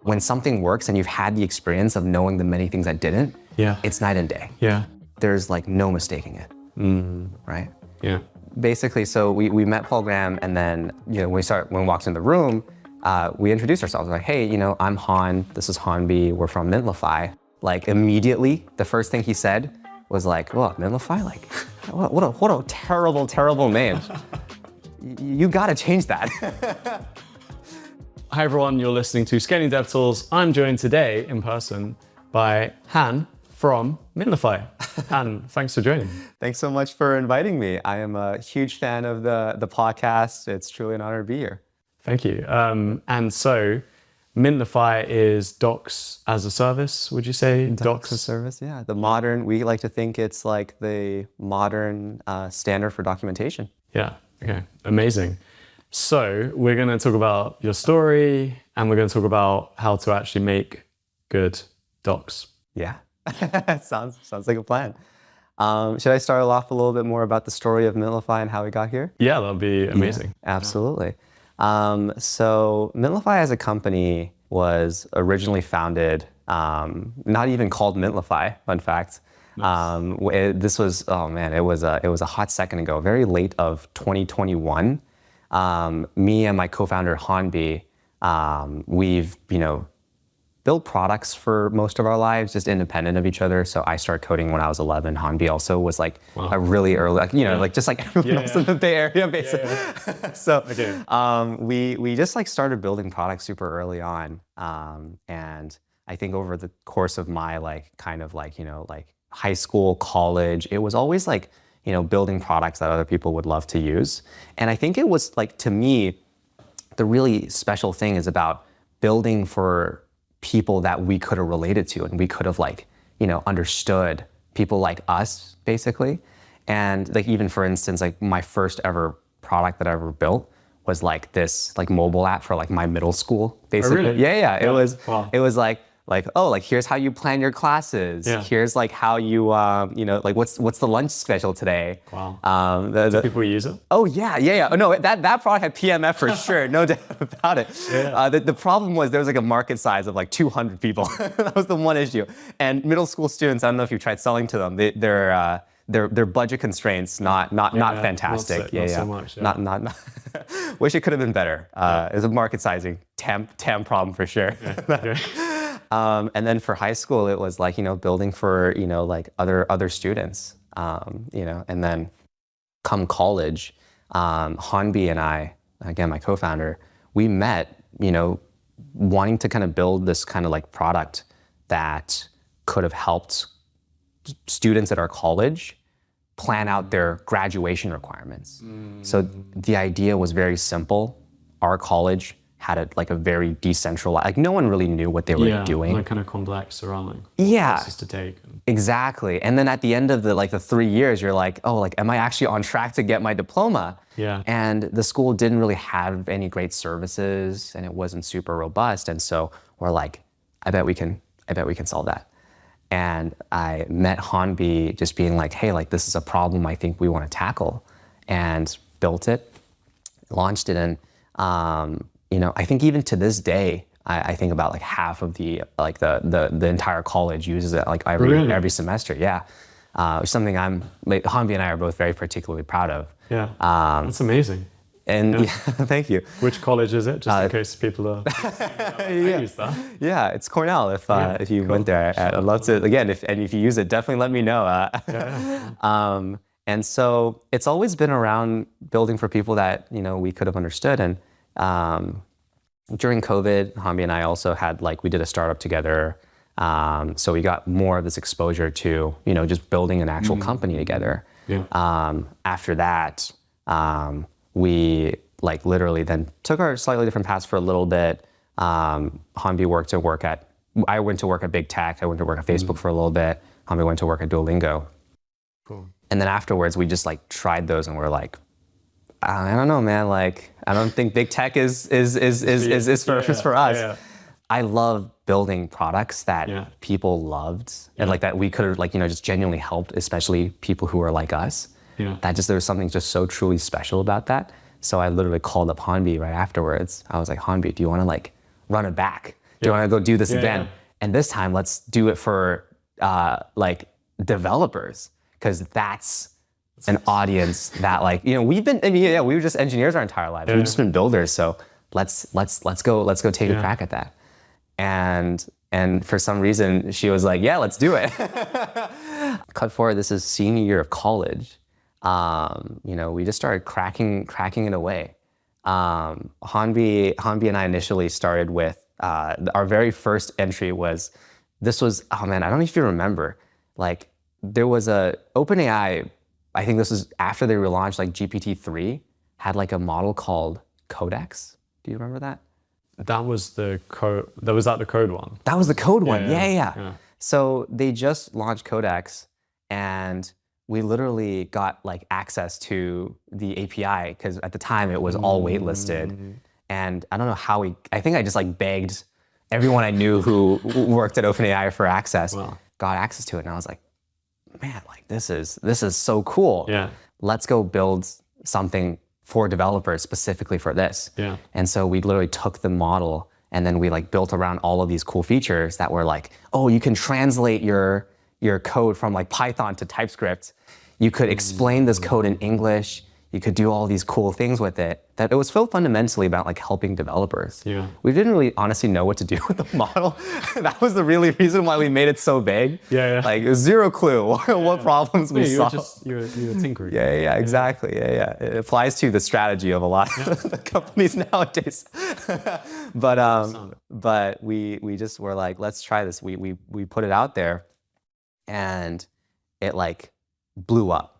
when something works and you've had the experience of knowing the many things that didn't, it's night and day. There's like no mistaking it, right? Basically, so we met Paul Graham, and then when we walked in the room, we introduced ourselves. Like, hey, I'm Han. This is Hanbi. We're from Mintlify. Like immediately, the first thing he said was like, "Well, Mintlify, like, what a terrible, terrible name. You gotta change that." Hi everyone, you're listening to Scaling Dev Tools. I'm joined today in person by Han from Mintlify. Han, thanks for joining. Thanks so much for inviting me. I am a huge fan of the podcast. It's truly an honor to be here. Thank you. And so Mintlify is docs as a service, would you say? Docs as a service, yeah. We like to think it's like the modern standard for documentation. Yeah, okay, amazing. So we're going to talk about your story, and we're going to talk about how to actually make good docs. Yeah, sounds like a plan. Should I start off a little bit more about the story of Mintlify and how we got here? Yeah, that'd be amazing. Yeah, absolutely. So Mintlify as a company was originally founded, not even called Mintlify, fun fact. Nice. This was, it was a hot second ago, very late of 2021. Me and my co-founder Hanbi, we've built products for most of our lives, just independent of each other. So I started coding when I was 11. Hanbi also was like a really early, just like everyone else in the Bay Area, basically. So we just like started building products super early on, and I think over the course of my high school, college, it was always like building products that other people would love to use. And I think it was like, to me, the really special thing is about building for people that we could have related to and we could have understood, people like us, basically. And like, even for instance, like my first ever product that I ever built was like this like mobile app for like my middle school, basically. Oh, really? Yeah. It was like, here's how you plan your classes. Here's like how you, what's the lunch special today? Wow. Do people use it? Oh, yeah. Oh, no, that product had PMF for sure, no doubt about it. The problem was there was like a market size of like 200 people. That was the one issue. And middle school students, I don't know if you tried selling to them, their budget constraints, not fantastic. Not so much. Not. Wish it could have been better. It was a market sizing TAM problem for sure. And then for high school, it was like, building for, like other students, and then come college, Hanbi and I, again, my co-founder, we met, wanting to kind of build this kind of like product that could have helped students at our college plan out their graduation requirements. So the idea was very simple. Our college had a very decentralized, like no one really knew what they were doing. Like kind of complex surrounding. Classes to take. Exactly. And then at the end of the 3 years, you're like, oh, like, am I actually on track to get my diploma? Yeah. And the school didn't really have any great services, and it wasn't super robust. And so we're like, I bet we can solve that. And I met Hanbi just being like, hey, like, this is a problem I think we want to tackle, and built it, launched it, and I think even to this day, I think about like half of the entire college uses it like every semester. Yeah, something Hanbi and I are both very particularly proud of. Yeah, that's amazing. And thank you. Which college is it? Just in case people are. Use that. Yeah, it's Cornell. If you went there, I'd love to. Again, if you use it, definitely let me know. And so it's always been around building for people that we could have understood. And during COVID, Hanbi and I also had we did a startup together. So we got more of this exposure to, just building an actual company together. Yeah. After that, we literally then took our slightly different paths for a little bit. Hanbi I went to work at big tech. I went to work at Facebook for a little bit. Hanbi went to work at Duolingo. Cool. And then afterwards, we just tried those, and we're like, I don't know, man. I don't think big tech is for us. Yeah. I love building products that people loved, and that we could have just genuinely helped, especially people who are like us. Yeah. There was something just so truly special about that. So I literally called up Hanbi right afterwards. I was like, Hanbi, do you want to run it back? Do you want to go do this again? yeah. And this time, let's do it for like developers, because that's an audience that like, you know, we've been, I mean, yeah, we were just engineers our entire lives. We've just been builders. So let's go take a crack at that. And for some reason she was like, yeah, let's do it. Cut forward, this is senior year of college. You know, we just started cracking it away. Hanbi and I initially started with, our very first entry was, oh man, I don't know if you remember, like there was OpenAI, I think this was after they relaunched like GPT-3, had like a model called Codex. Do you remember that? That was the code. Was that the code one? That was the code one. Yeah. Yeah. So they just launched Codex, and we literally got like access to the API, because at the time it was all waitlisted. And I don't know how I think I just like begged everyone I knew who worked at OpenAI for access, got access to it. And I was like, man, like this is so cool. Yeah. Let's go build something for developers specifically for this. Yeah. And so we literally took the model, and then we like built around all of these cool features that were like, oh, you can translate your code from like Python to TypeScript. You could explain this code in English. You could do all these cool things with it. That it was so fundamentally about like helping developers. Yeah. We didn't really honestly know what to do with the model. That was the really reason why we made it so big. Yeah. Like zero clue what problems we solved. You were tinkering. Yeah, exactly. Yeah. It applies to the strategy of a lot of the companies nowadays. But we just were like, let's try this. We put it out there, and it like blew up.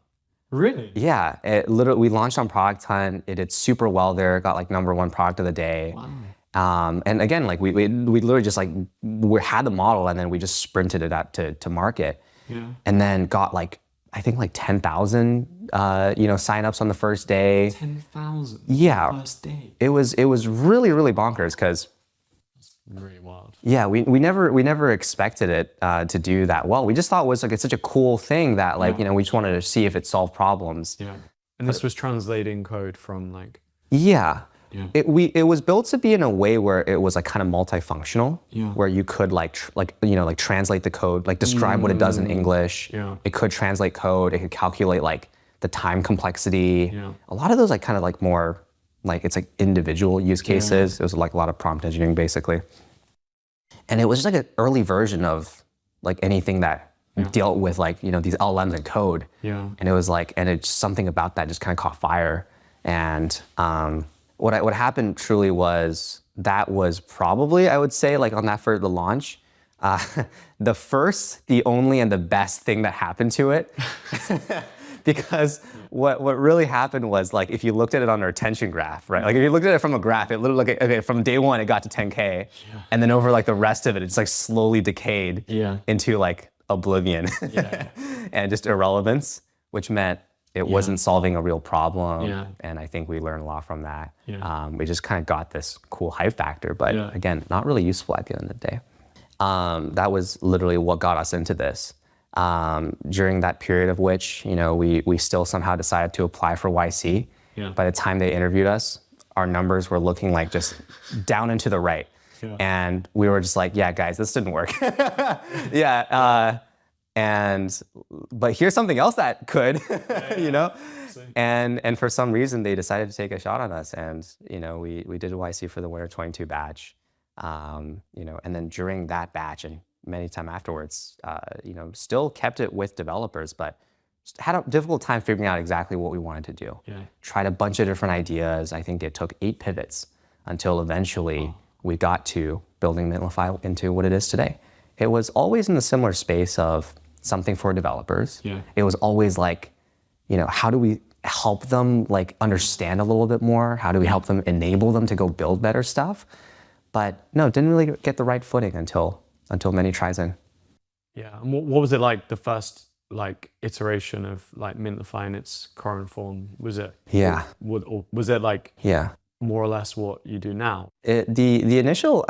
Really? Yeah, we launched on Product Hunt. It did super well there. Got like #1 product of the day. Wow. And again, like we literally just like we had the model, and then we just sprinted it out to market. Yeah. And then got like, I think like 10,000 signups on the first day. 10,000. Yeah. First day. It was really bonkers, because Really wild. yeah, we never expected it to do that well. We just thought it was like it's such a cool thing that like we just wanted to see if it solved problems. Yeah. And this was translating code from like. Yeah. Yeah. It was built to be in a way where it was like kind of multifunctional, where you could like translate the code, like describe what it does in English. Yeah. It could translate code. It could calculate like the time complexity. Yeah. A lot of those like kind of like more like it's like individual use cases. It was like a lot of prompt engineering basically. And it was just like an early version of like anything that dealt with like, these LLMs and code. Yeah. And it was like, and it's something about that just kind of caught fire. And what happened truly was that was probably, I would say, like on that for the launch, the first, the only, and the best thing that happened to it. Because what really happened was, like, if you looked at it on a retention graph, right? Like if you looked at it from a graph, it literally like, okay, from day one it got to 10K, and then over like the rest of it, it's like slowly decayed into like oblivion and just irrelevance, which meant it wasn't solving a real problem. And I think we learned a lot from that. We just kind of got this cool hype factor, but again, not really useful at the end of the day. That was literally what got us into this. During that period of which, we still somehow decided to apply for YC. By the time they interviewed us, our numbers were looking like just down and to the right. And we were just like, yeah, guys, this didn't work. But here's something else that could, And for some reason they decided to take a shot on us, and we did a YC for the Winter 22 batch. And then during that batch and many time afterwards, still kept it with developers, but had a difficult time figuring out exactly what we wanted to do. Tried a bunch of different ideas. I think it took 8 pivots until eventually we got to building Mintlify into what it is today. It was always in the similar space of something for developers. It was always like, how do we help them like understand a little bit more? How do we help them enable them to go build better stuff? But no, didn't really get the right footing until many tries in. Yeah, and what was it like the first like iteration of like Mintlify in its current form? Was it? Yeah. Or was it like? Yeah. More or less what you do now? The initial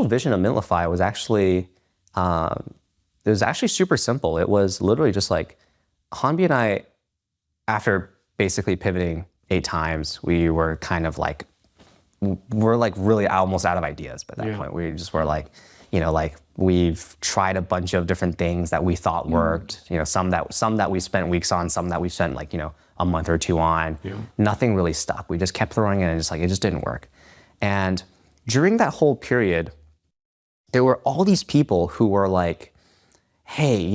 vision of Mintlify was actually, super simple. It was literally just like, Hanbi and I, after basically pivoting 8 times, we were kind of like, we're like really almost out of ideas by that point. We just were like, like we've tried a bunch of different things that we thought worked, some that we spent weeks on, some that we spent like, a month or two on. Nothing really stuck. We just kept throwing it and it just didn't work. And during that whole period, there were all these people who were like, hey,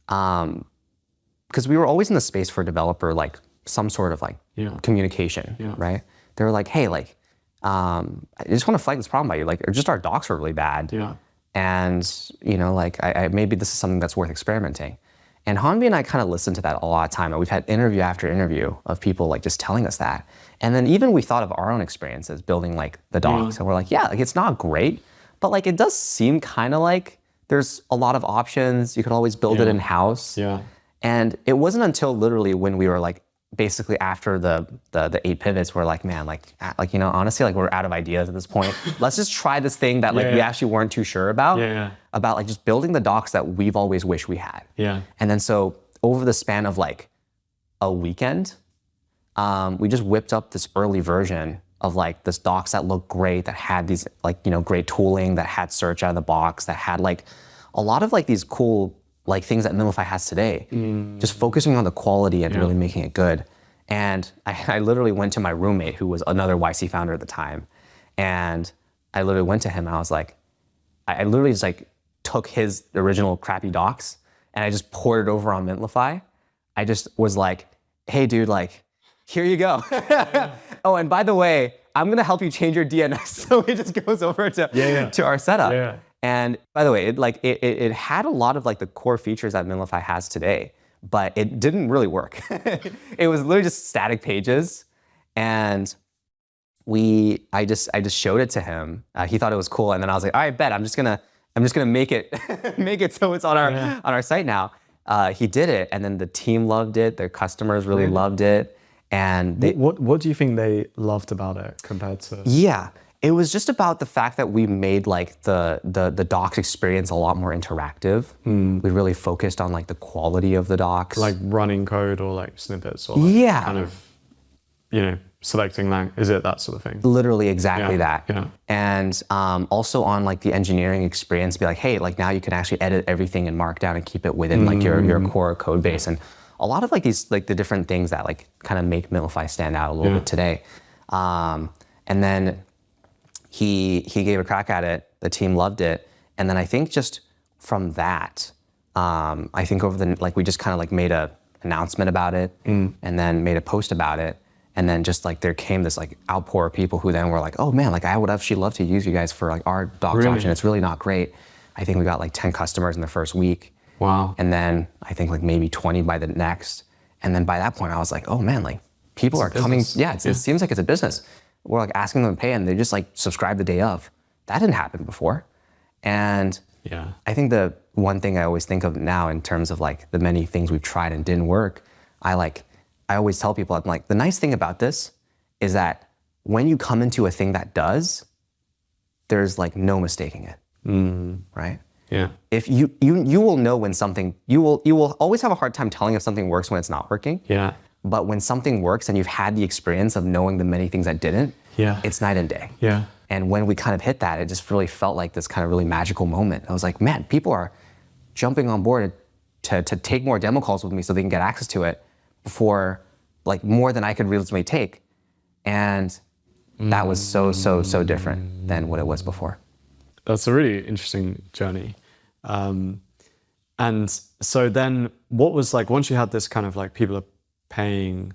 because we were always in the space for a developer, like some sort of like communication, right? They were like, hey, like, I just want to flag this problem by you. Like, just our docs are really bad. And, like, maybe this is something that's worth experimenting. And Hanbi and I kind of listened to that a lot of time. And we've had interview after interview of people like just telling us that. And then even we thought of our own experiences building like the docs. And we're like, yeah, like it's not great, but like it does seem kind of like there's a lot of options. You could always build it in-house. And it wasn't until literally when we were like, basically after the 8 pivots, we're like, man, like honestly, like we're out of ideas at this point. Let's just try this thing that like we actually weren't too sure about, about like just building the docs that we've always wished we had. And then so over the span of like a weekend, we just whipped up this early version of like this docs that looked great, that had these like, great tooling, that had search out of the box, that had like a lot of like these cool like things that Mintlify has today, just focusing on the quality and really making it good. And I literally went to my roommate, who was another YC founder at the time, and I literally went to him and I was like, I literally just like took his original crappy docs and I just poured it over on Mintlify. I just was like, hey dude, like, here you go. Oh, and by the way, I'm gonna help you change your DNS. So it just goes over to our setup. And by the way, it had a lot of like the core features that Mintlify has today, but it didn't really work. It was literally just static pages, and I just showed it to him. He thought it was cool, and then I was like, all right, bet I'm just gonna make it make it so it's on our site now. He did it, and then the team loved it. Their customers really loved it, and what do you think they loved about it compared to? It was just about the fact that we made like the docs experience a lot more interactive. We really focused on like the quality of the docs. Like running code or like snippets or like kind of, selecting language. Is it that sort of thing? Literally exactly that. And also on like the engineering experience, be like, hey, like now you can actually edit everything in Markdown and keep it within like your core code base. And a lot of like these, like the different things that like kind of make Mintlify stand out a little bit today. And then he gave a crack at it, the team loved it. And then I think just from that, I think we just kind of like made a announcement about it and then made a post about it. And then just like there came this like outpour of people who then were like, oh man, like I would actually love to use you guys for like our docs option. It's really not great. I think we got like 10 customers in the first week. Wow. And then I think like maybe 20 by the next. And then by that point I was like, oh man, like people are coming. It seems like it's a business. We're like asking them to pay and they just like subscribe the day of. That didn't happen before. And I think the one thing I always think of now in terms of like the many things we've tried and didn't work, I always tell people, I'm like, the nice thing about this is that when you come into a thing that does, there's like no mistaking it, right? If you will know when something, you will always have a hard time telling if something works when it's not working. But when something works and you've had the experience of knowing the many things that didn't, it's night and day. And when we kind of hit that, it just really felt like this kind of really magical moment. I was like, man, people are jumping on board to take more demo calls with me so they can get access to it before, like more than I could realistically take. And that was so different than what it was before. That's a really interesting journey. And so then what was like, once you had this kind of like people are paying,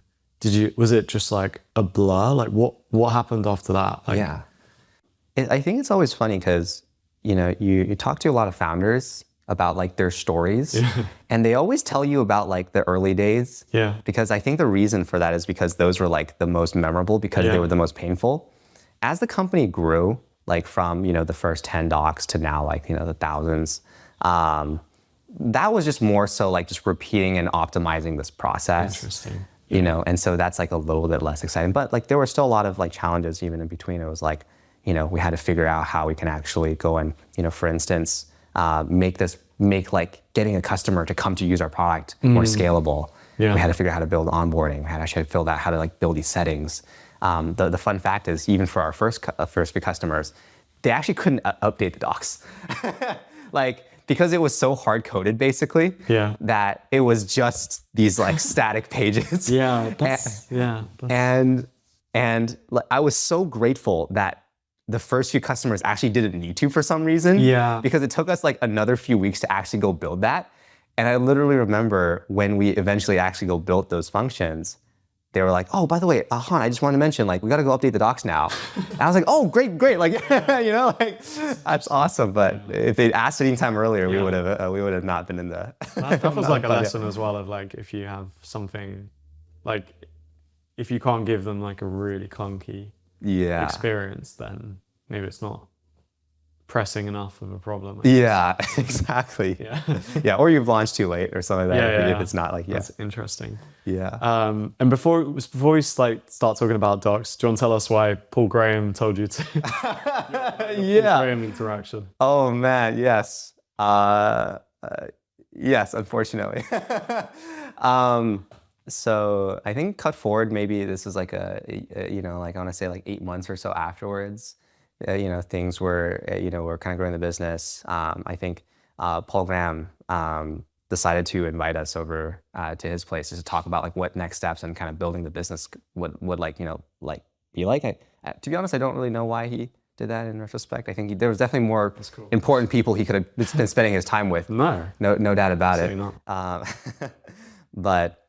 was it just like a blur? Like what happened after that? Like, I think it's always funny because, you talk to a lot of founders about like their stories and they always tell you about like the early days. Because I think the reason for that is because those were like the most memorable because they were the most painful. As the company grew, like from, the first 10 docs to now like, the thousands, that was just more so like just repeating and optimizing this process. Interesting. And so that's like a little bit less exciting, but like there were still a lot of like challenges even in between. It was like, we had to figure out how we can actually go and, for instance, make like getting a customer to come to use our product more scalable. We had to figure out how to build onboarding. We had to actually figure out how to like build these settings. the fun fact is, even for our first few customers, they actually couldn't update the docs. Like, because it was so hard coded basically, Yeah. that it was just these like static pages. Yeah. And I was so grateful that the first few customers actually didn't need to for some reason. Yeah. Because it took us like another few weeks to actually go build that. And I literally remember when we eventually actually go built those functions, they were like, oh, by the way, Han, I just wanted to mention, like, we got to go update the docs now. And I was like, oh, great. Like, you know, like, that's awesome. But if they'd asked any time earlier, we would have not been in the. That was like a lesson as well of like, if you have something, like, if you can't give them like a really clunky experience, then maybe it's not pressing enough of a problem. Yeah, exactly. Yeah, or you've launched too late or something like that. If it's not like, That's interesting. Yeah. And before we start talking about docs, do you want to tell us why Paul Graham told you to? Paul Graham interaction. Oh man, yes. Yes, unfortunately. So I think cut forward, maybe this was like you know, like I want to say like 8 months or so afterwards. You know, things were, you know, we're kind of growing the business. I think Paul Graham decided to invite us over to his place just to talk about like what next steps and kind of building the business would like, you know, like be like. To be honest, I don't really know why he did that in retrospect. I think there was definitely more important people he could have been spending his time with. No doubt about it. But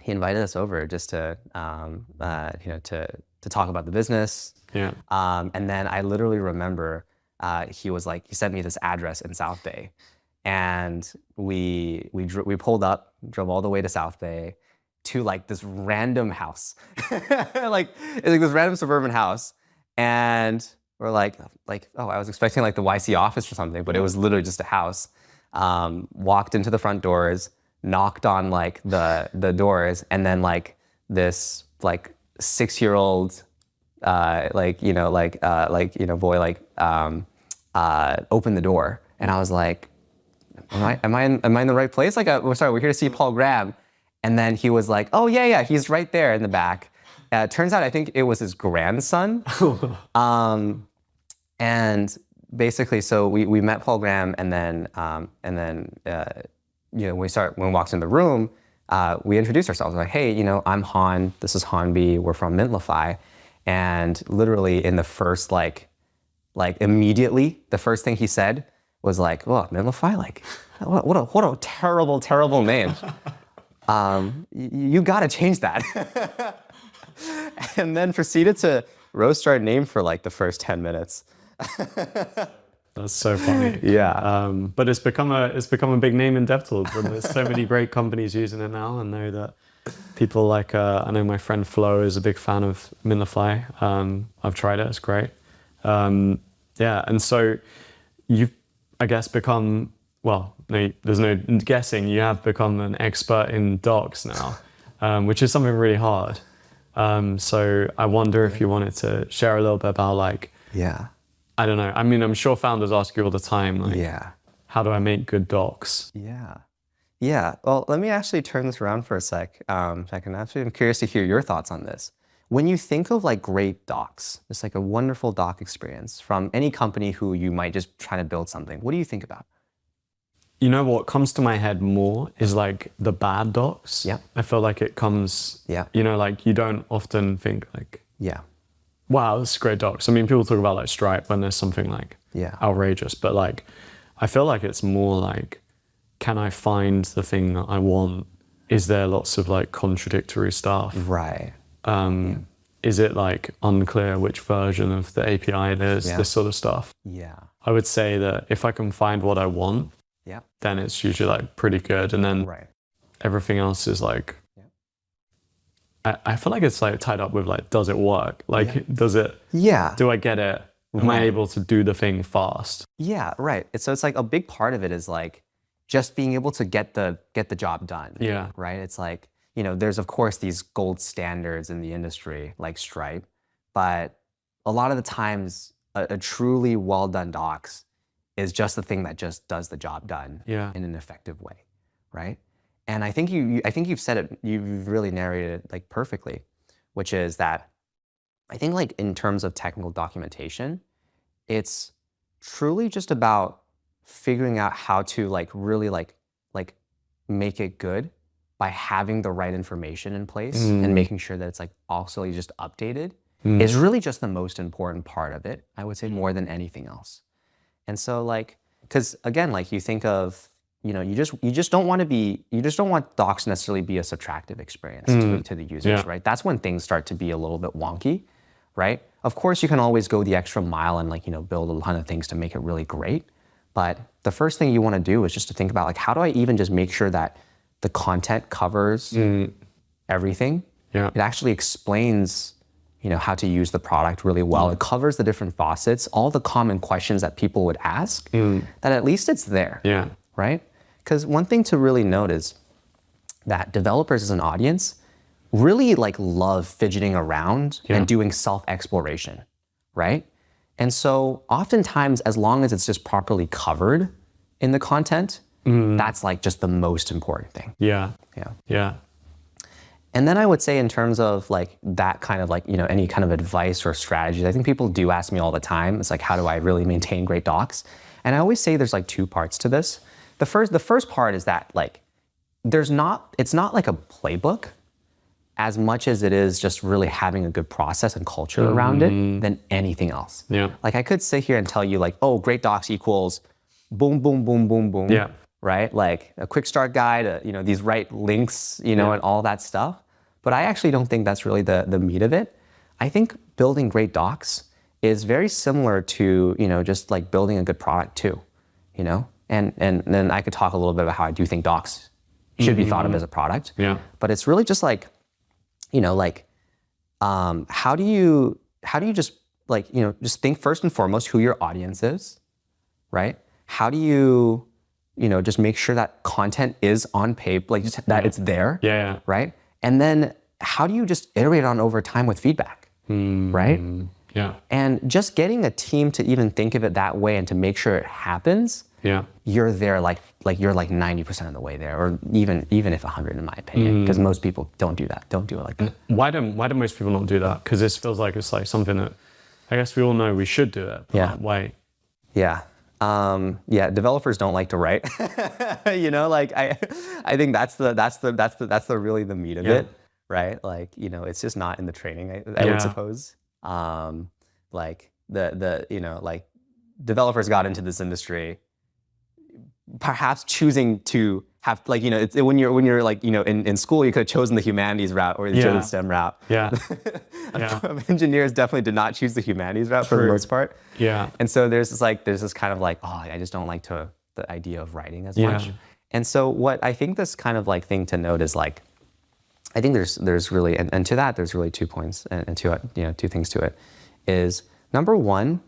he invited us over just to, you know, to talk about the business. Yeah. And then I literally remember he sent me this address in South Bay, and we pulled up, drove all the way to South Bay to like this random house, like it's like this random suburban house, and we're like, oh, I was expecting like the YC office or something, but it was literally just a house. Walked into the front doors, knocked on like the doors, and then like this like 6-year-old boy opened the door, and I was like, am I in the right place? Like, we're here to see Paul Graham. And then he was like, oh yeah, he's right there in the back. Turns out I think it was his grandson. And basically, so we met Paul Graham, and then you know, when we walked in the room, we introduced ourselves. Like, hey, you know, I'm Han. This is Han B. We're from Mintlify. And literally in the first like immediately, the first thing he said was like, "Oh, Mintlify, like, what a terrible name. You gotta change that." And then proceeded to roast our name for like the first 10 minutes. That's so funny. Yeah. But it's become a big name in DevTools, and there's so many great companies using it now. I know that people like I know my friend Flo is a big fan of Mintlify. I've tried it; it's great. Yeah, and so you've, I guess, become, well, no, there's no guessing. You have become an expert in docs now, which is something really hard. So I wonder if you wanted to share a little bit about like, I don't know. I mean, I'm sure founders ask you all the time, like, how do I make good docs? Yeah. Well, let me actually turn this around for a sec. I'm curious to hear your thoughts on this. When you think of like great docs, just like a wonderful doc experience from any company who you might just try to build something, what do you think about? You know, what comes to my head more is like the bad docs. Yeah. I feel like it comes, you know, like you don't often think like, wow, this is great docs. I mean, people talk about like Stripe when there's something like outrageous, but like, I feel like it's more like, can I find the thing that I want? Is there lots of like contradictory stuff? Right. Is it like unclear which version of the API it is? This sort of stuff. Yeah. I would say that if I can find what I want, then it's usually like pretty good. And then everything else is like, I feel like it's like tied up with like, does it work? Like, does it, do I get it? Am I able to do the thing fast? Yeah, right. So it's like a big part of it is like just being able to get the job done. Yeah. Right. It's like, you know, there's of course these gold standards in the industry like Stripe, but a lot of the times a truly well done docs is just the thing that just does the job done in an effective way, right? And I think you've said it, you've really narrated it like perfectly, which is that I think like in terms of technical documentation, it's truly just about figuring out how to like really like make it good by having the right information in place and making sure that it's like also just updated is really just the most important part of it. I would say more than anything else. And so like, because again, like you think of, you know, you just don't want docs to necessarily be a subtractive experience to the users, right? That's when things start to be a little bit wonky, right? Of course, you can always go the extra mile and like, you know, build a ton of things to make it really great. But the first thing you want to do is just to think about like, how do I even just make sure that the content covers everything? Yeah. It actually explains, you know, how to use the product really well. It covers the different faucets, all the common questions that people would ask, that at least it's there, Yeah. right? Because one thing to really note is that developers as an audience really like love fidgeting around and doing self-exploration, right? And so oftentimes, as long as it's just properly covered in the content, that's like just the most important thing. Yeah. Yeah. Yeah. And then I would say in terms of like that kind of like, you know, any kind of advice or strategies, I think people do ask me all the time, it's like, how do I really maintain great docs? And I always say there's like two parts to this. The first part is that like, it's not like a playbook as much as it is just really having a good process and culture around it than anything else. Yeah. Like I could sit here and tell you like, oh, great docs equals boom, boom, boom, boom, boom. Yeah. Right? Like a quick start guide, you know, these right links, you know, and all that stuff. But I actually don't think that's really the meat of it. I think building great docs is very similar to, you know, just like building a good product too, you know? And then I could talk a little bit about how I do think docs should be thought of as a product. Yeah. But it's really just like, you know, like, how do you just like, you know, just think first and foremost who your audience is, right? How do you know, just make sure that content is on paper, like just that it's there, Yeah. right? And then how do you just iterate on over time with feedback, right? Yeah. And just getting a team to even think of it that way and to make sure it happens, Yeah. you're there like you're like 90% of the way there, or even if 100 in my opinion, because most people don't do that. Don't do it like that. Why do most people not do that? Because this feels like it's like something that I guess we all know we should do it. But Yeah. Why? Yeah. Developers don't like to write. You know, like I think that's the really the meat of it, right? Like, you know, it's just not in the training, I would suppose. Like the you know, like developers got into this industry perhaps choosing to have like, you know, it's when you're like, you know, in school you could have chosen the humanities route or the STEM route. Yeah. Engineers definitely did not choose the humanities route for the most part. Yeah. And so there's this kind of like, oh, I just don't like the idea of writing as much. And so what I think this kind of like thing to note is like, I think there's really, and to that, there's really 2 points and two things to it is number one,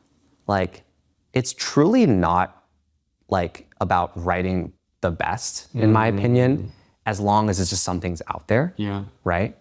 like it's truly not like about writing the best, in my opinion, as long as it's just something's out there. Yeah. Right.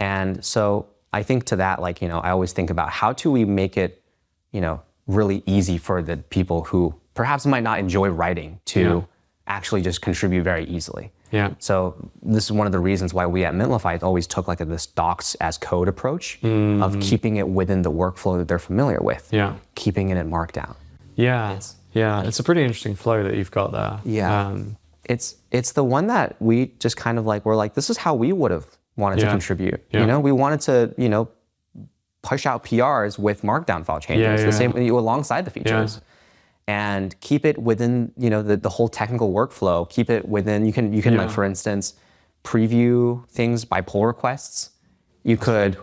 And so I think to that, like, you know, I always think about how do we make it, you know, really easy for the people who perhaps might not enjoy writing to actually just contribute very easily. Yeah. So this is one of the reasons why we at Mintlify always took like this docs as code approach of keeping it within the workflow that they're familiar with. Yeah. Keeping it in Markdown. Yeah. It's a pretty interesting flow that you've got there. Yeah. It's the one that we just kind of like, we're like, this is how we would have wanted to contribute. You know, we wanted to, you know, push out PRs with Markdown file changes, the same alongside the features. And keep it within, you know, the whole technical workflow. Keep it within, you can like, for instance, preview things by pull requests. You could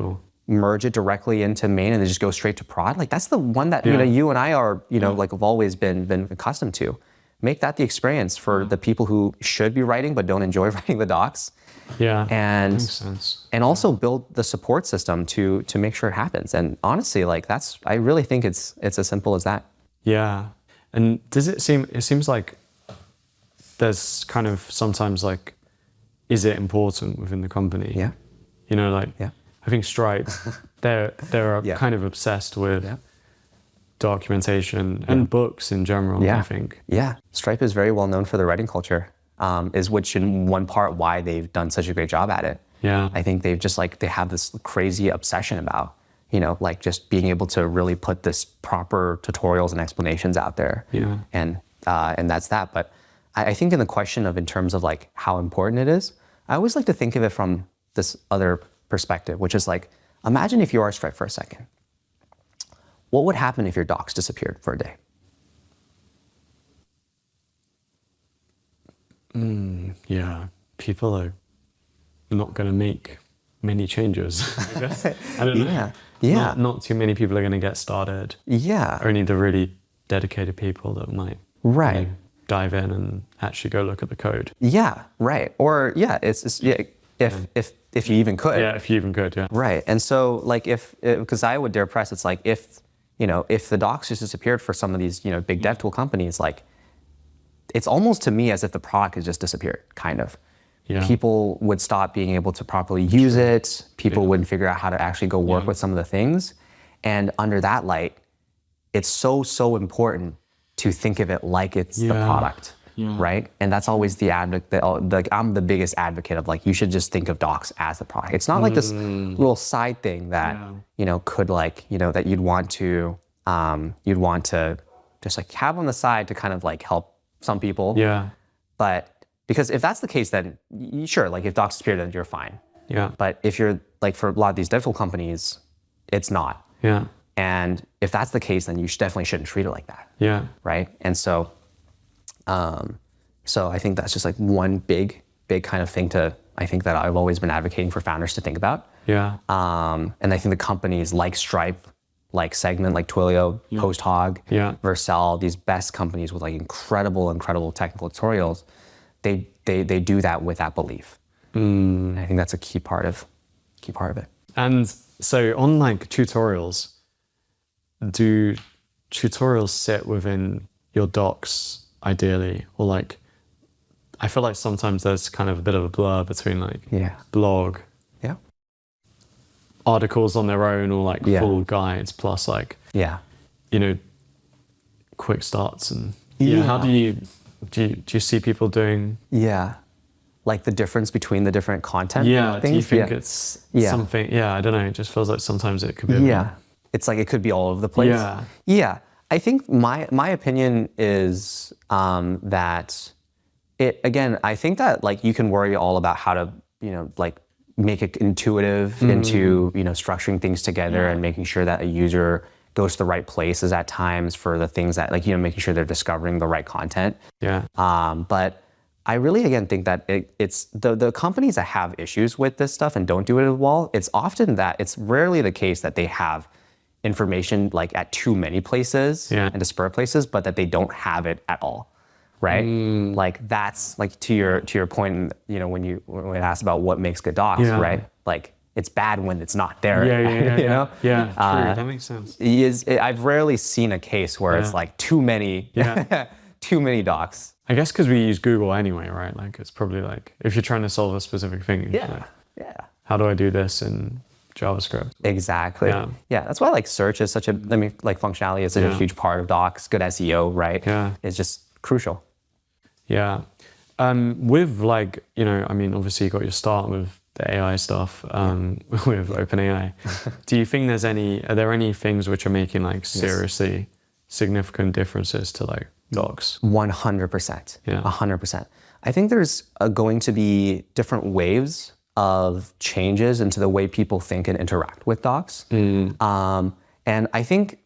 merge it directly into main and then just go straight to prod. Like that's the one that, you know, you and I are, you know, like have always been accustomed to. Make that the experience for the people who should be writing but don't enjoy writing the docs. Yeah, and makes sense. And also build the support system to make sure it happens. And honestly, like I really think it's as simple as that. Yeah. And it seems like there's kind of sometimes like, is it important within the company? Yeah. You know, like I think Stripe, they're kind of obsessed with documentation and books in general, I think. Yeah, Stripe is very well known for their writing culture, which in one part why they've done such a great job at it. Yeah. I think they've just like, they have this crazy obsession about like just being able to really put this proper tutorials and explanations out there. Yeah. And that's that. But I think in the question of in terms of like how important it is, I always like to think of it from this other perspective, which is like, imagine if you are Stripe for a second. What would happen if your docs disappeared for a day? Yeah, people are not going to make many changes, I guess. I don't know. Yeah. Not too many people are going to get started. Yeah. Only the really dedicated people that might Right. dive in and actually go look at the code. Yeah, right. Or it's if you even could. Yeah, if you even could, yeah. Right. And so like because I would dare press, it's like if the docs just disappeared for some of these, big dev tool companies, like it's almost to me as if the product has just disappeared, kind of. Yeah. People would stop being able to properly use it. People wouldn't figure out how to actually go work with some of the things. And under that light, it's so important to think of it like it's the product, right? And that's always the advocate. I'm the biggest advocate of like, you should just think of docs as the product. It's not like this little side thing that, could like, that you'd want to just like have on the side to kind of like help some people. Yeah. But because if that's the case, then sure, like if docs disappear, then you're fine. Yeah. But if you're like for a lot of these dev tool companies, it's not. Yeah. And if that's the case, then you definitely shouldn't treat it like that. Yeah. Right. And so, so I think that's just like one big kind of thing I think that I've always been advocating for founders to think about. Yeah. And I think the companies like Stripe, like Segment, like Twilio, PostHog, Vercel, these best companies with like incredible technical tutorials, they do that with that belief. And I think that's a key part of it. And so on like tutorials, do tutorials sit within your docs ideally, or like I feel like sometimes there's kind of a bit of a blur between like blog, articles on their own, or like full guides plus like quick starts and how do you see people doing like the difference between the different content things? Do you think it's something I don't know, it just feels like sometimes it could be it's like it could be all over the place. I think my opinion is that I think that like you can worry all about how to like make it intuitive into structuring things together and making sure that a user goes to the right places at times for the things that like making sure they're discovering the right content. But I really again think that it's the companies that have issues with this stuff and don't do it well. It's often that it's rarely the case that they have information like at too many places and disparate places, but that they don't have it at all, right? Like that's like to your point, when it asked about what makes good docs, right? Like it's bad when it's not there. True. That makes sense. I've rarely seen a case where it's like too many, too many docs. I guess because we use Google anyway, right? Like it's probably like if you're trying to solve a specific thing, how do I do this in JavaScript? Exactly. Yeah. That's why like search is such a, like functionality is such a huge part of docs. Good SEO, right? It's just crucial. Yeah. With like, obviously you got your start with the AI stuff with OpenAI. Do you think are there any things which are making like seriously significant differences to like docs? 100%. 100%. I think there's going to be different waves of changes into the way people think and interact with docs. And I think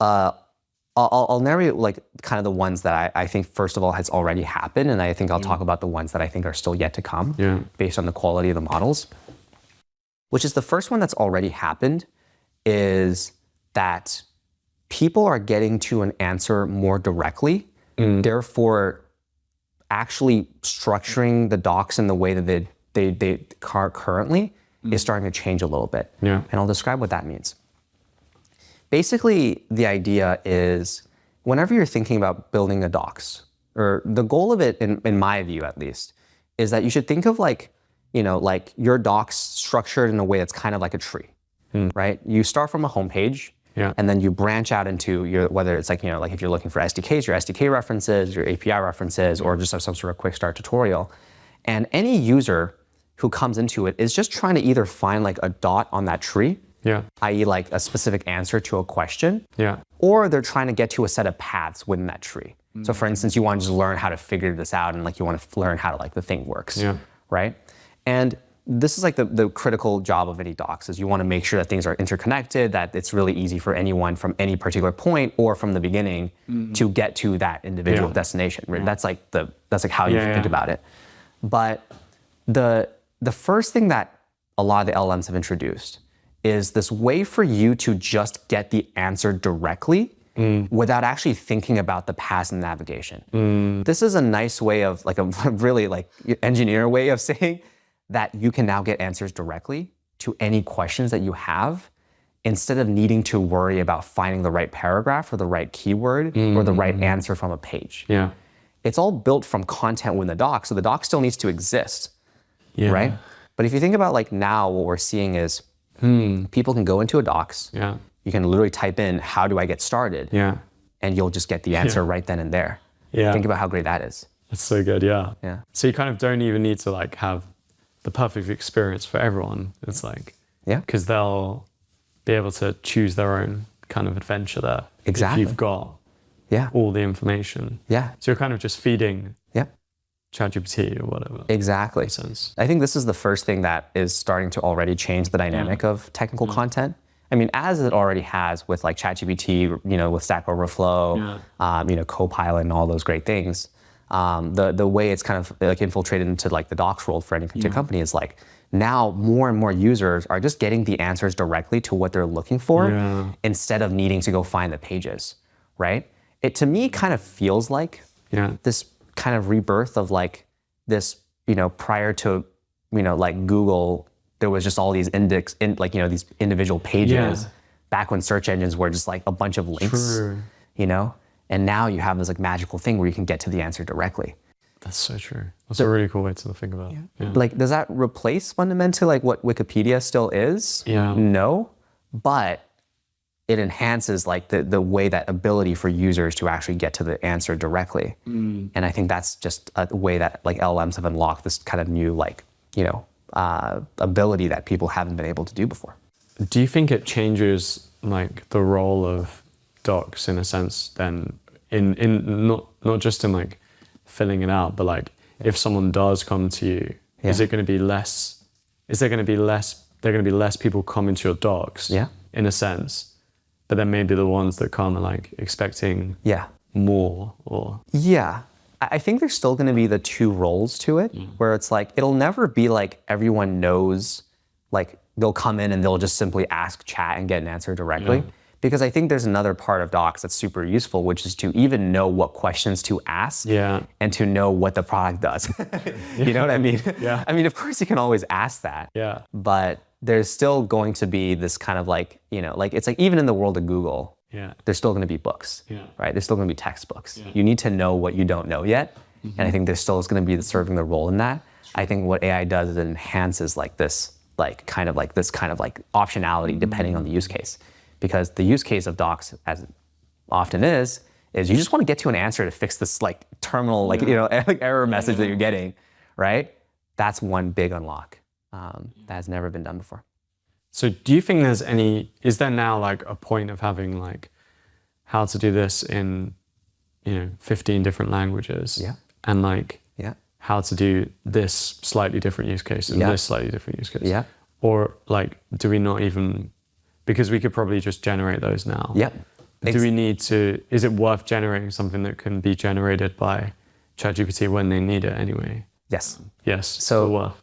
I'll narrate like kind of the ones that I think first of all has already happened, and I think I'll talk about the ones that I think are still yet to come based on the quality of the models. Which is the first one that's already happened is that people are getting to an answer more directly, therefore actually structuring the docs in the way that they currently is starting to change a little bit. And I'll describe what that means. Basically, the idea is whenever you're thinking about building a docs, or the goal of it, in my view at least, is that you should think of like, like your docs structured in a way that's kind of like a tree, right? You start from a homepage, and then you branch out into whether it's like, like if you're looking for SDKs, your SDK references, your API references, or just some sort of quick start tutorial. And any user who comes into it is just trying to either find like a dot on that tree Yeah. i.e. like a specific answer to a question, Yeah. or they're trying to get to a set of paths within that tree. So for instance, you want to just learn how to figure this out and like you want to learn how to like the thing works, Yeah. right? And this is like the critical job of any docs is you want to make sure that things are interconnected, that it's really easy for anyone from any particular point or from the beginning to get to that individual destination. Right? That's like how you think about it. But the first thing that a lot of the LLMs have introduced is this way for you to just get the answer directly without actually thinking about the paths and navigation. This is a nice way of like a really like engineer way of saying that you can now get answers directly to any questions that you have instead of needing to worry about finding the right paragraph or the right keyword or the right answer from a page. Yeah. It's all built from content within the doc, so the doc still needs to exist, Yeah. right? But if you think about like now what we're seeing is people can go into a docs, Yeah. you can literally type in, how do I get started? Yeah. And you'll just get the answer right then and there. Yeah. Think about how great that is. That's so good. Yeah. Yeah. So you kind of don't even need to like have the perfect experience for everyone. It's like, Yeah. because they'll be able to choose their own kind of adventure there. Exactly. If you've got Yeah. all the information. Yeah. So you're kind of just feeding Yeah. ChatGPT or whatever. Exactly. Makes sense. I think this is the first thing that is starting to already change the dynamic of technical content. I mean, as it already has with like ChatGPT, with Stack Overflow, Copilot and all those great things. The way it's kind of like infiltrated into like the docs world for any particular company is like now more and more users are just getting the answers directly to what they're looking for instead of needing to go find the pages, right? It to me kind of feels like this kind of rebirth of like this, prior to, like Google, there was just all these these individual pages back when search engines were just like a bunch of links, True. And now you have this like magical thing where you can get to the answer directly. That's so true. That's a really cool way to think about it. Yeah. Like, does that replace fundamentally like what Wikipedia still is? Yeah. No, but it enhances like the way that ability for users to actually get to the answer directly. And I think that's just a way that like LLMs have unlocked this kind of new like, ability that people haven't been able to do before. Do you think it changes like the role of docs in a sense then in not just in like filling it out, but like if someone does come to you, is it going to be less, there going to be less people coming to your docs in a sense, but then maybe the ones that come are like expecting more or... Yeah, I think there's still gonna be the two roles to it where it's like, it'll never be like everyone knows, like they'll come in and they'll just simply ask chat and get an answer directly. Because I think there's another part of docs that's super useful, which is to even know what questions to ask and to know what the product does. You know what I mean? Yeah. I mean, of course you can always ask that, but there's still going to be this kind of like, like it's like even in the world of Google, there's still going to be books, right? There's still going to be textbooks. You need to know what you don't know yet. And I think there still is going to be serving the role in that. I think what AI does is it enhances like this, kind of like optionality depending on the use case. Because the use case of docs, as it often is you just want to get to an answer to fix this like terminal, like error message that you're getting, right? That's one big unlock that has never been done before. So do you think is there now like a point of having like how to do this in, 15 different languages? And like how to do this slightly different use case and this slightly different use case? Or like, do we not even... Because we could probably just generate those now. Do we need to, is it worth generating something that can be generated by ChatGPT when they need it anyway? Yes. Yes. So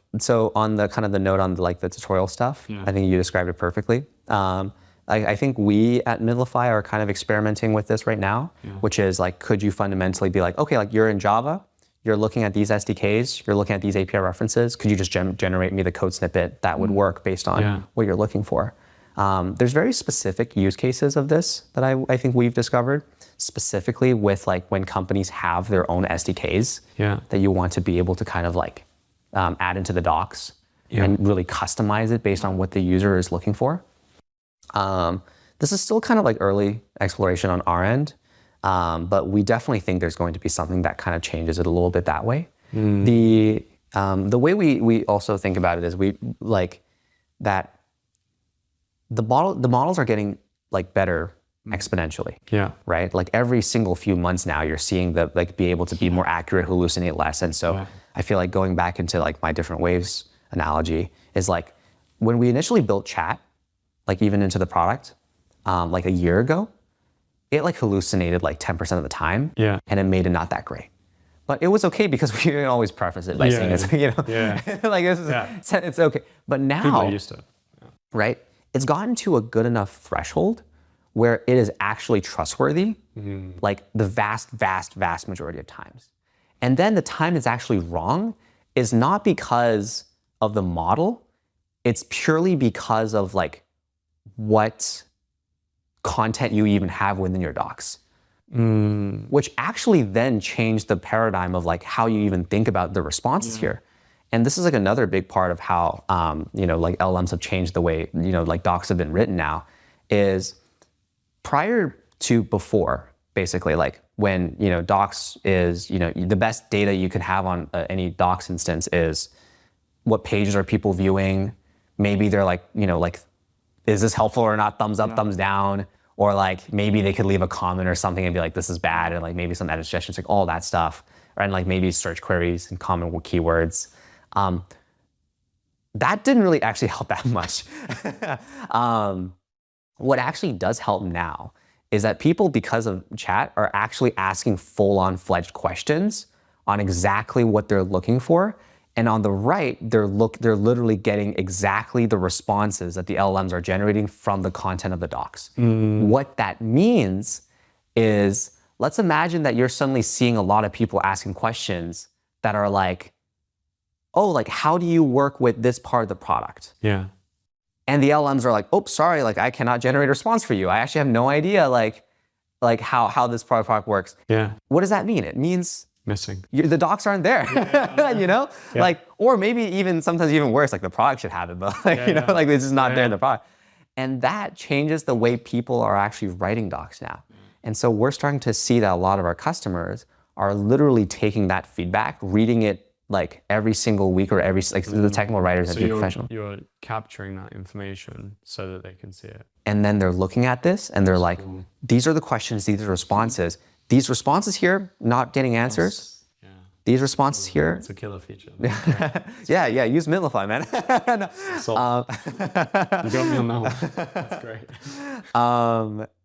on the kind of the note on the tutorial stuff, I think you described it perfectly. I think we at Mintlify are kind of experimenting with this right now, which is like, could you fundamentally be like, okay, like you're in Java, you're looking at these SDKs, you're looking at these API references, could you just generate me the code snippet that would work based on what you're looking for? There's very specific use cases of this that I think we've discovered, specifically with like when companies have their own SDKs that you want to be able to kind of like add into the docs and really customize it based on what the user is looking for. This is still kind of like early exploration on our end, but we definitely think there's going to be something that kind of changes it a little bit that way. The way we also think about it is we like that the models are getting like better exponentially. Yeah. Right. Like every single few months now, you're seeing the like be able to be more accurate, hallucinate less. And so I feel like going back into like my different waves analogy is like when we initially built chat, like even into the product, like a year ago, it like hallucinated like 10% of the time. Yeah. And it made it not that great. But it was okay because we can always preface it by saying it's, you know, like it's okay. But now, people are used to it. Right? It's gotten to a good enough threshold where it is actually trustworthy, like the vast, vast, vast majority of times. And then the time it's actually wrong is not because of the model, it's purely because of like what content you even have within your docs. Which actually then changed the paradigm of like how you even think about the responses here. And this is like another big part of how, you know, like LLMs have changed the way, you know, like docs have been written now is prior to before, basically like when, you know, docs is, you know, the best data you could have on any docs instance is what pages are people viewing? Maybe they're like, you know, like, is this helpful or not? Thumbs up, thumbs down. Or like maybe they could leave a comment or something and be like, this is bad. And like maybe some edit suggestions, like all that stuff. And like maybe search queries and common keywords. That didn't really actually help that much. What actually does help now is that people, because of chat, are actually asking full-on fledged questions on exactly what they're looking for. And on the right, they're literally getting exactly the responses that the LLMs are generating from the content of the docs. What that means is, let's imagine that you're suddenly seeing a lot of people asking questions that are like, oh, like how do you work with this part of the product? Yeah. And the LLMs are like, oh, sorry, like I cannot generate a response for you. I actually have no idea like how this product works. Yeah. What does that mean? It means missing. The docs aren't there, you know? Yeah. Like, or maybe even sometimes even worse, like the product should have it, but like, you know, like it's just not there in the product. And that changes the way people are actually writing docs now. And so we're starting to see that a lot of our customers are literally taking that feedback, reading it like every single week or every, like the technical writers that do professional. You're capturing that information so that they can see it. And then they're looking at this and they're like, these are the questions, these are responses. These responses here, not getting answers. Yeah. These responses here. It's a killer feature. yeah, use Mintlify, man. You got me on that one. That's great.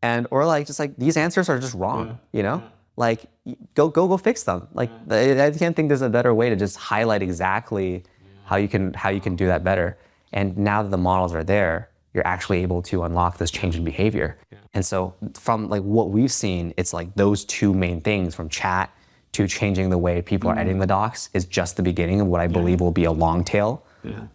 And or like just like these answers are just wrong, you know? Like go fix them. Like I can't think there's a better way to just highlight exactly how you can do that better. And now that the models are there, you're actually able to unlock this change in behavior. And so from like what we've seen, it's like those two main things, from chat to changing the way people are editing the docs, is just the beginning of what I believe will be a long tail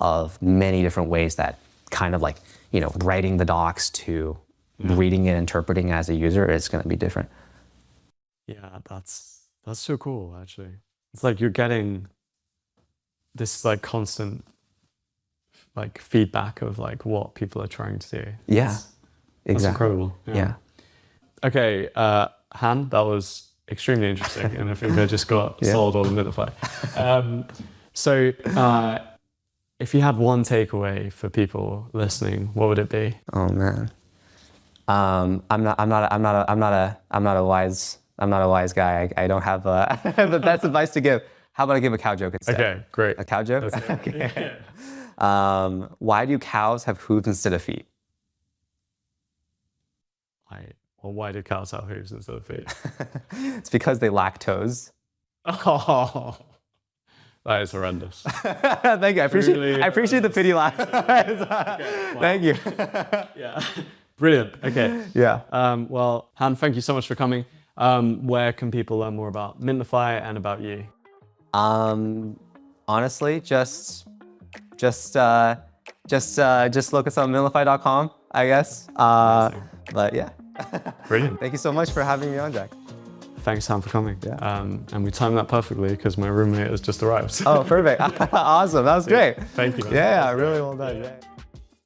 of many different ways that kind of like, you know, writing the docs to reading and interpreting as a user is going to be different. Yeah, that's so cool, actually. It's like you're getting this like constant like feedback of like what people are trying to do. Yeah. That's Exactly. incredible. Yeah. Okay, Han, that was extremely interesting, and I think I just got sold on Mintlify. So, if you had one takeaway for people listening, what would it be? Oh man, I'm not a wise guy. I don't have the best advice to give. How about I give a cow joke instead? Okay, great. A cow joke. Okay. Why do cows have hooves instead of feet? Well, why do cows have hooves instead of feet? It's because they lack toes. Oh, that is horrendous. Thank you. I appreciate the pity laugh. Thank you. Yeah. Brilliant. Okay. Yeah. Well, Han, thank you so much for coming. Where can people learn more about Mintlify and about you? Honestly, just look us up on mintlify.com, I guess. But yeah. Brilliant. Thank you so much for having me on, Jack. Thanks, Han, for coming. Yeah. And we timed that perfectly because my roommate has just arrived. Oh, perfect. Awesome. That was great. Thank you. Yeah, really well done. Yeah.